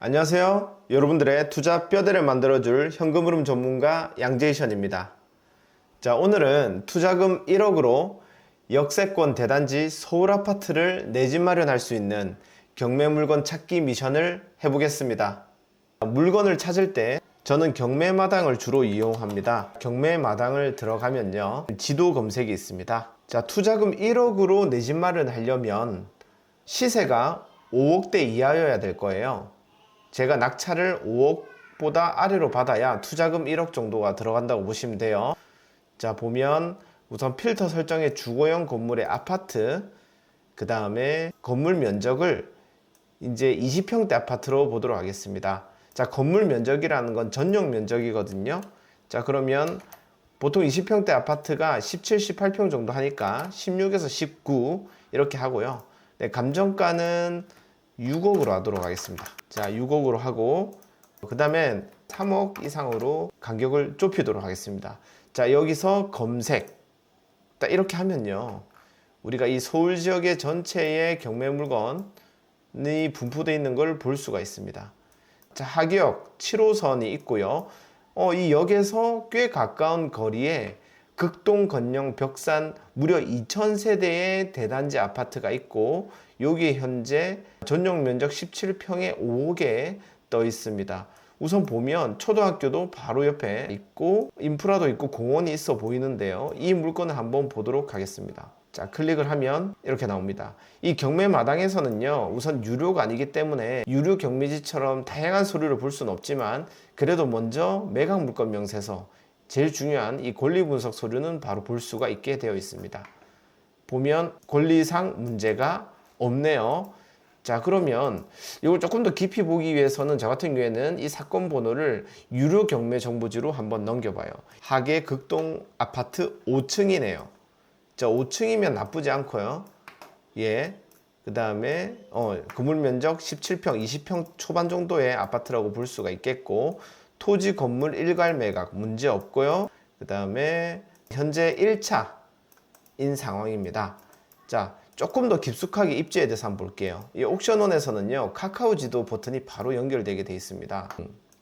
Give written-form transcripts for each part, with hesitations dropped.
안녕하세요. 여러분들의 투자 뼈대를 만들어줄 현금 흐름 전문가 양제이션입니다. 자, 오늘은 투자금 1억으로 역세권 대단지 서울 아파트를 내 집 마련할 수 있는 경매 물건 찾기 미션을 해보겠습니다. 물건을 찾을 때 저는 경매 마당을 주로 이용합니다. 경매 마당을 들어가면요, 지도 검색이 있습니다. 자, 투자금 1억으로 내 집 마련하려면 시세가 5억대 이하여야 될 거예요. 제가 낙찰을 5억보다 아래로 받아야 투자금 1억 정도가 들어간다고 보시면 돼요. 자, 보면 우선 필터 설정에 주거용 건물의 아파트, 그 다음에 건물 면적을 이제 20평대 아파트로 보도록 하겠습니다. 자, 건물 면적이라는 건 전용 면적이거든요. 자, 그러면 보통 20평대 아파트가 17, 18평 정도 하니까 16에서 19 이렇게 하고요. 네, 감정가는 6억으로 하도록 하겠습니다. 자, 6억으로 하고 그 다음에 3억 이상으로 간격을 좁히도록 하겠습니다. 자, 여기서 검색 딱 이렇게 하면요, 우리가 이 서울 지역의 전체의 경매 물건이 분포되어 있는 걸 볼 수가 있습니다. 자, 하기역 7호선이 있고요. 이 역에서 꽤 가까운 거리에 극동, 건영, 벽산 무려 2000세대의 대단지 아파트가 있고, 여기 현재 전용 면적 17평에 5억에 떠 있습니다. 우선 보면 초등학교도 바로 옆에 있고 인프라도 있고 공원이 있어 보이는데요, 이 물건을 한번 보도록 하겠습니다. 자, 클릭을 하면 이렇게 나옵니다. 이 경매 마당에서는요, 우선 유료가 아니기 때문에 유료 경매지처럼 다양한 서류를 볼 수는 없지만, 그래도 먼저 매각 물건 명세서, 제일 중요한 이 권리 분석 서류는 바로 볼 수가 있게 되어 있습니다. 보면 권리상 문제가 없네요. 자, 그러면 이걸 조금 더 깊이 보기 위해서는 저 같은 경우에는 이 사건 번호를 유료 경매 정보지로 한번 넘겨봐요. 하계 극동 아파트 5층이네요. 자, 5층이면 나쁘지 않고요. 예. 그 다음에 건물 면적 17평, 20평 초반 정도의 아파트라고 볼 수가 있겠고, 토지 건물 일괄 매각 문제 없고요. 그 다음에 현재 1차인 상황입니다. 자, 조금 더 깊숙하게 입지에 대해서 한번 볼게요. 이 옥션원에서는요, 카카오 지도 버튼이 바로 연결되게 되어 있습니다.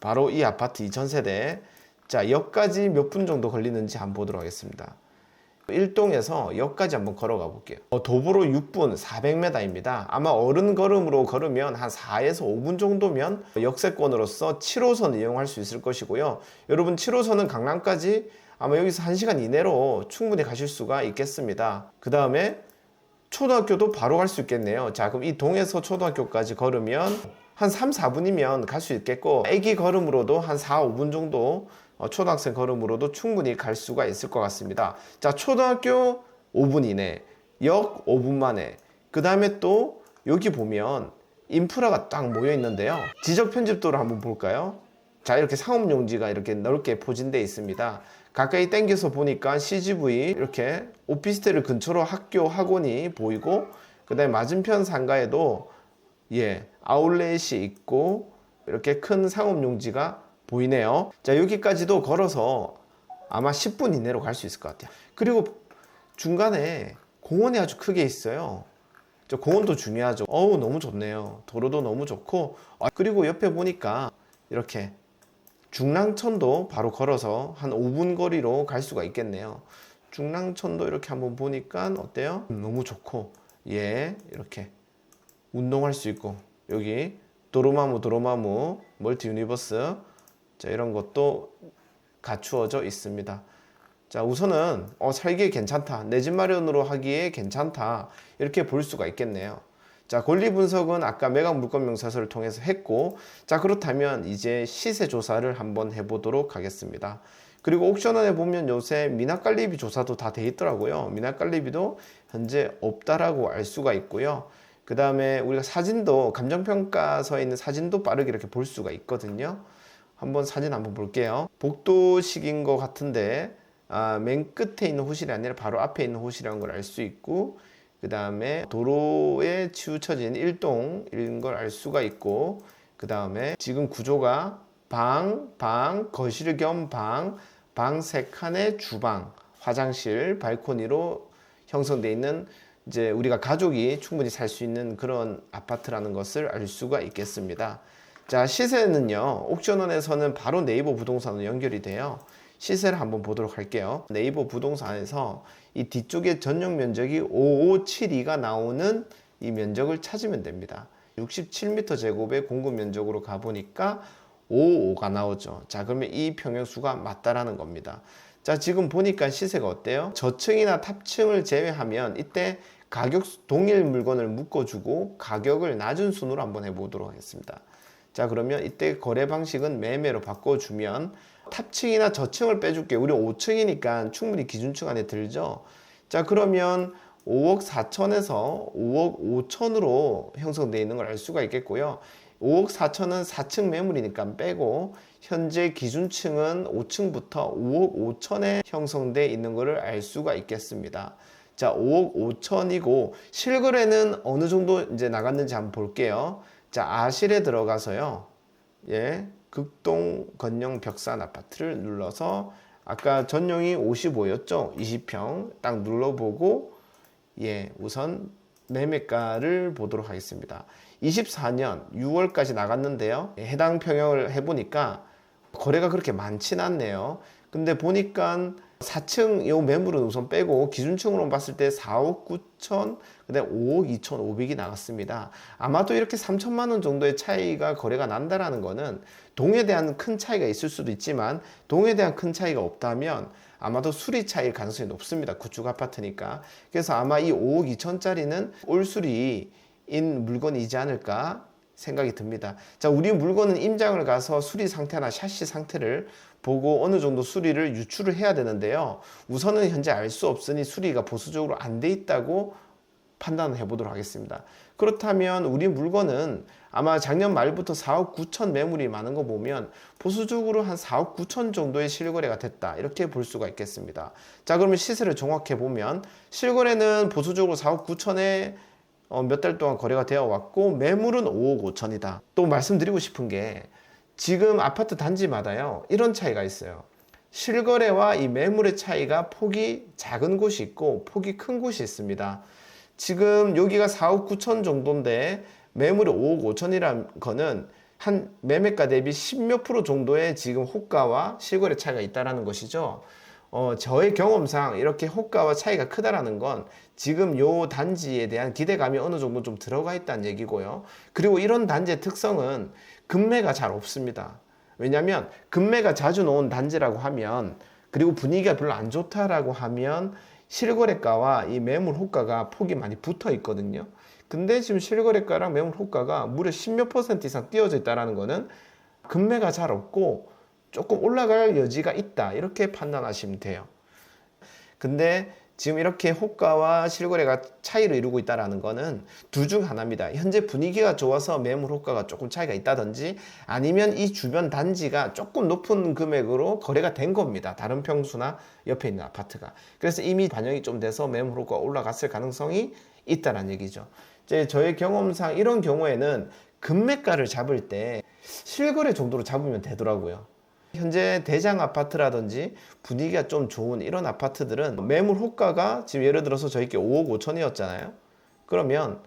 바로 이 아파트 2000세대. 자, 역까지 몇 분 정도 걸리는지 한번 보도록 하겠습니다. 1동에서 역까지 한번 걸어가 볼게요. 도보로 6분 400m입니다. 아마 어른 걸음으로 걸으면 한 4에서 5분 정도면 역세권으로서 7호선 이용할 수 있을 것이고요. 여러분, 7호선은 강남까지 아마 여기서 1시간 이내로 충분히 가실 수가 있겠습니다. 그 다음에 초등학교도 바로 갈 수 있겠네요. 자, 그럼 이 동에서 초등학교까지 걸으면 한 3, 4분이면 갈 수 있겠고, 애기 걸음으로도 한 4, 5분 정도, 초등학생 걸음으로도 충분히 갈 수가 있을 것 같습니다. 자, 초등학교 5분 이내, 역 5분 만에, 그 다음에 또 여기 보면 인프라가 딱 모여 있는데요, 지적 편집도를 한번 볼까요? 자, 이렇게 상업용지가 이렇게 넓게 포진되어 있습니다. 가까이 당겨서 보니까 CGV 이렇게 오피스텔을 근처로 학교, 학원이 보이고, 그 다음에 맞은편 상가에도 아울렛이 있고 이렇게 큰 상업용지가 보이네요. 자, 여기까지도 걸어서 아마 10분 이내로 갈 수 있을 것 같아요. 그리고 중간에 공원이 아주 크게 있어요. 저 공원도 중요하죠. 너무 좋네요. 도로도 너무 좋고, 그리고 옆에 보니까 이렇게 중랑천도 바로 걸어서 한 5분 거리로 갈 수가 있겠네요. 중랑천도 이렇게 한번 보니까 어때요? 너무 좋고, 이렇게 운동할 수 있고, 여기 도로마무 멀티 유니버스, 자, 이런 것도 갖추어져 있습니다. 자, 우선은 살기에 괜찮다, 내 집 마련으로 하기에 괜찮다, 이렇게 볼 수가 있겠네요. 자, 권리 분석은 아까 매각 물건 명세서를 통해서 했고, 자, 그렇다면 이제 시세 조사를 한번 해보도록 하겠습니다. 그리고 옥션원에 보면 요새 미납관리비 조사도 다 돼 있더라고요. 미납관리비도 현재 없다라고 알 수가 있고요. 그 다음에 우리가 사진도, 감정평가서에 있는 사진도 빠르게 이렇게 볼 수가 있거든요. 한번 사진 한번 볼게요. 복도식인 것 같은데, 맨 끝에 있는 호실이 아니라 바로 앞에 있는 호실이라는 걸 알 수 있고, 그 다음에 도로에 치우쳐진 1동인 걸 알 수가 있고, 그 다음에 지금 구조가 거실 겸 방 3칸에 주방, 화장실, 발코니로 형성되어 있는, 이제 우리가 가족이 충분히 살 수 있는 그런 아파트라는 것을 알 수가 있겠습니다. 자, 시세는요, 옥션원에서는 바로 네이버 부동산으로 연결이 돼요. 시세를 한번 보도록 할게요. 네이버 부동산에서 이 뒤쪽에 전용 면적이 5572가 나오는 이 면적을 찾으면 됩니다. 67m 제곱의 공급 면적으로 가보니까 55가 나오죠. 자, 그러면 이 평형수가 맞다라는 겁니다. 자, 지금 보니까 시세가 어때요? 저층이나 탑층을 제외하면 이때 가격 동일 물건을 묶어주고 가격을 낮은 순으로 한번 해보도록 하겠습니다. 자, 그러면 이때 거래 방식은 매매로 바꿔주면 탑층이나 저층을 빼줄게요. 우리 5층이니까 충분히 기준층 안에 들죠. 자, 그러면 5억 4천에서 5억 5천으로 형성되어 있는 걸 알 수가 있겠고요. 5억 4천은 4층 매물이니까 빼고 현재 기준층은 5층부터 5억 5천에 형성되어 있는 것을 알 수가 있겠습니다. 자, 5억 5천이고 실거래는 어느 정도 이제 나갔는지 한번 볼게요. 자, 아실에 들어가서요. 예. 극동 건영 벽산 아파트를 눌러서 아까 전용이 55였죠? 20평 딱 눌러보고 예, 우선 매매가를 보도록 하겠습니다. 24년 6월까지 나갔는데요. 해당 평형을 해보니까 거래가 그렇게 많진 않네요. 근데 보니까 4층 요 매물은 우선 빼고 기준층으로 봤을 때 4억 9천, 그다음에 5억 2천 5백이 나갔습니다. 아마도 이렇게 3천만 원 정도의 차이가 거래가 난다라는 거는 동에 대한 큰 차이가 있을 수도 있지만 동에 대한 큰 차이가 없다면 아마도 수리 차이일 가능성이 높습니다. 구축 아파트니까. 그래서 아마 이 5억 2천짜리는 올수리인 물건이지 않을까 생각이 듭니다. 자, 우리 물건은 임장을 가서 수리 상태나 샤시 상태를 보고 어느 정도 수리를 유출을 해야 되는데요. 우선은 현재 알 수 없으니 수리가 보수적으로 안 돼 있다고 판단을 해보도록 하겠습니다. 그렇다면 우리 물건은 아마 작년 말부터 4억 9천 매물이 많은 거 보면 보수적으로 한 4억 9천 정도의 실거래가 됐다, 이렇게 볼 수가 있겠습니다. 자, 그러면 시세를 종합해 보면 실거래는 보수적으로 4억 9천에 몇 달 동안 거래가 되어 왔고 매물은 5억 5천이다. 또 말씀드리고 싶은 게 지금 아파트 단지마다요 이런 차이가 있어요. 실거래와 이 매물의 차이가 폭이 작은 곳이 있고 폭이 큰 곳이 있습니다. 지금 여기가 4억 9천 정도인데 매물이 5억 5천이라는 거는 한 매매가 대비 10몇 프로 정도의 지금 호가와 실거래 차이가 있다는 것이죠. 저의 경험상 이렇게 호가와 차이가 크다라는 건 지금 요 단지에 대한 기대감이 어느 정도 좀 들어가 있다는 얘기고요. 그리고 이런 단지의 특성은 급매가 잘 없습니다. 왜냐하면 급매가 자주 나온 단지라고 하면, 그리고 분위기가 별로 안 좋다라고 하면 실거래가와 이 매물 호가가 폭이 많이 붙어 있거든요. 근데 지금 실거래가랑 매물 호가가 무려 10몇 % 이상 띄어져 있다는 거는 급매가 잘 없고 조금 올라갈 여지가 있다, 이렇게 판단하시면 돼요. 근데 지금 이렇게 호가와 실거래가 차이를 이루고 있다는 거는 둘 중 하나입니다. 현재 분위기가 좋아서 매물 호가가 조금 차이가 있다든지 아니면 이 주변 단지가 조금 높은 금액으로 거래가 된 겁니다. 다른 평수나 옆에 있는 아파트가. 그래서 이미 반영이 좀 돼서 매물 호가가 올라갔을 가능성이 있다는 얘기죠. 이제 저의 경험상 이런 경우에는 금매가를 잡을 때 실거래 정도로 잡으면 되더라고요. 현재 대장 아파트라든지 분위기가 좀 좋은 이런 아파트들은 매물 호가가 지금 예를 들어서 저희께 5억 5천이었잖아요. 그러면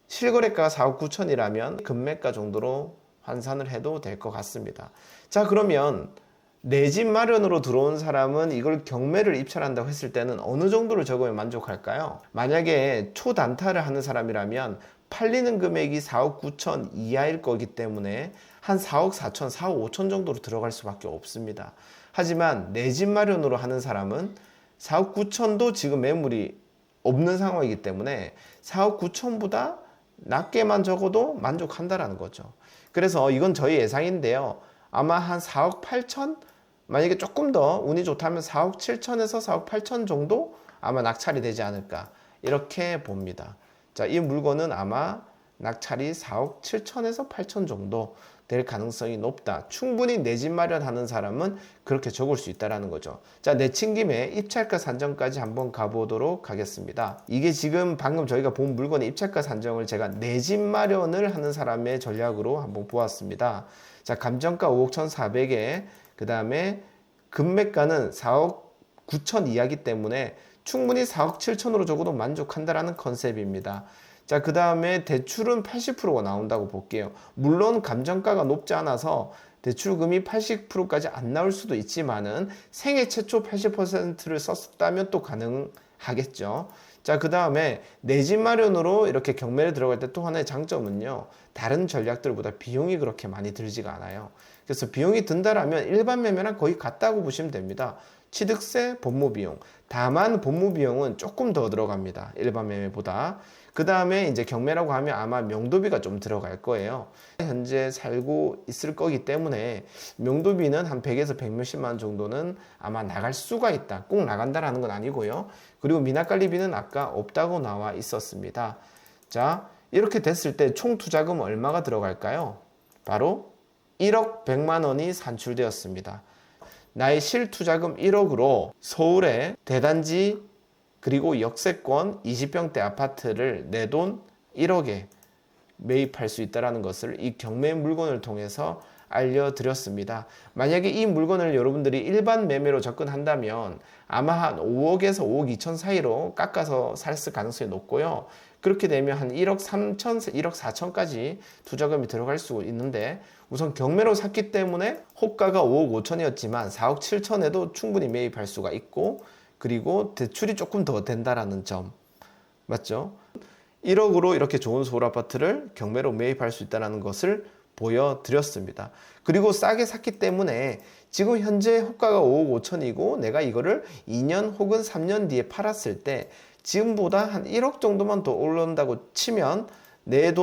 실거래가가 4억 9천이라면 금매가 정도로 환산을 해도 될 것 같습니다. 자, 그러면 내 집 마련으로 들어온 사람은 이걸 경매를 입찰한다고 했을 때는 어느 정도를 적으면 만족할까요? 만약에 초단타를 하는 사람이라면 팔리는 금액이 4억 9천 이하일 거기 때문에 한 4억 4천, 4억 5천 정도로 들어갈 수밖에 없습니다. 하지만 내 집 마련으로 하는 사람은 4억 9천도 지금 매물이 없는 상황이기 때문에 4억 9천보다 낮게만 적어도 만족한다라는 거죠. 그래서 이건 저희 예상인데요. 아마 한 4억 8천? 만약에 조금 더 운이 좋다면 4억 7천에서 4억 8천 정도 아마 낙찰이 되지 않을까, 이렇게 봅니다. 자, 이 물건은 아마 낙찰이 4억 7천에서 8천 정도 될 가능성이 높다. 충분히 내 집 마련하는 사람은 그렇게 적을 수 있다는 거죠. 자, 내친 김에 입찰가 산정까지 한번 가보도록 하겠습니다. 이게 지금 방금 저희가 본 물건의 입찰가 산정을 제가 내 집 마련을 하는 사람의 전략으로 한번 보았습니다. 자, 감정가 5억 1,400에 그 다음에 금매가는 4억 9천 이하기 때문에 충분히 4억 7천으로 적어도 만족한다라는 컨셉입니다. 자, 그 다음에 대출은 80%가 나온다고 볼게요. 물론 감정가가 높지 않아서 대출금이 80%까지 안 나올 수도 있지만은 생애 최초 80%를 썼다면 또 가능하겠죠. 자, 그 다음에 내 집 마련으로 이렇게 경매를 들어갈 때 또 하나의 장점은요, 다른 전략들보다 비용이 그렇게 많이 들지가 않아요. 그래서 비용이 든다라면 일반 매매랑 거의 같다고 보시면 됩니다. 취득세, 법무비용. 다만 법무비용은 조금 더 들어갑니다. 일반 매매보다. 그 다음에 이제 경매라고 하면 아마 명도비가 좀 들어갈 거예요. 현재 살고 있을 거기 때문에 명도비는 한 100에서 100몇십만 원 정도는 아마 나갈 수가 있다. 꼭 나간다라는 건 아니고요. 그리고 미납관리비는 아까 없다고 나와 있었습니다. 자, 이렇게 됐을 때 총 투자금 얼마가 들어갈까요? 바로 1억 100만 원이 산출되었습니다. 나의 실투자금 1억으로 서울의 대단지 그리고 역세권 20평대 아파트를 내 돈 1억에 매입할 수 있다는 것을 이 경매 물건을 통해서 알려드렸습니다. 만약에 이 물건을 여러분들이 일반 매매로 접근한다면 아마 한 5억에서 5억 2천 사이로 깎아서 살 가능성이 높고요. 그렇게 되면 한 1억 3천, 1억 4천까지 투자금이 들어갈 수 있는데 우선 경매로 샀기 때문에 호가가 5억 5천이었지만 4억 7천에도 충분히 매입할 수가 있고 그리고 대출이 조금 더 된다라는 점 맞죠? 1억으로 이렇게 좋은 서울 아파트를 경매로 매입할 수 있다는 것을 보여드렸습니다. 그리고 싸게 샀기 때문에 지금 현재 호가가 5억 5천이고 내가 이거를 2년 혹은 3년 뒤에 팔았을 때 지금보다 한 1억 정도만 더 올라온다고 치면 내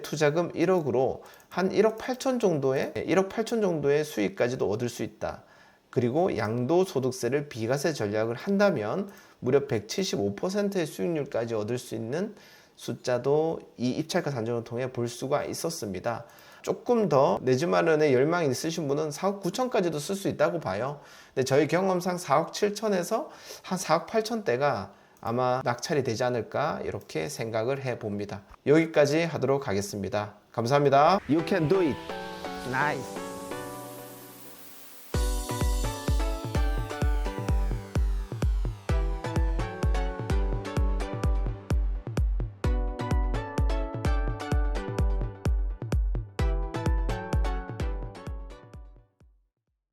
투자금 1억으로 한 1억 8천 정도의 수익까지도 얻을 수 있다. 그리고 양도소득세를 비과세 전략을 한다면 무려 175%의 수익률까지 얻을 수 있는 숫자도 이 입찰가 산정을 통해 볼 수가 있었습니다. 조금 더 내 집 마련에 열망이 있으신 분은 4억 9천까지도 쓸 수 있다고 봐요. 근데 저희 경험상 4억 7천에서 한 4억 8천대가 아마 낙찰이 되지 않을까 이렇게 생각을 해봅니다. 여기까지 하도록 하겠습니다. 감사합니다. You can do it. Nice.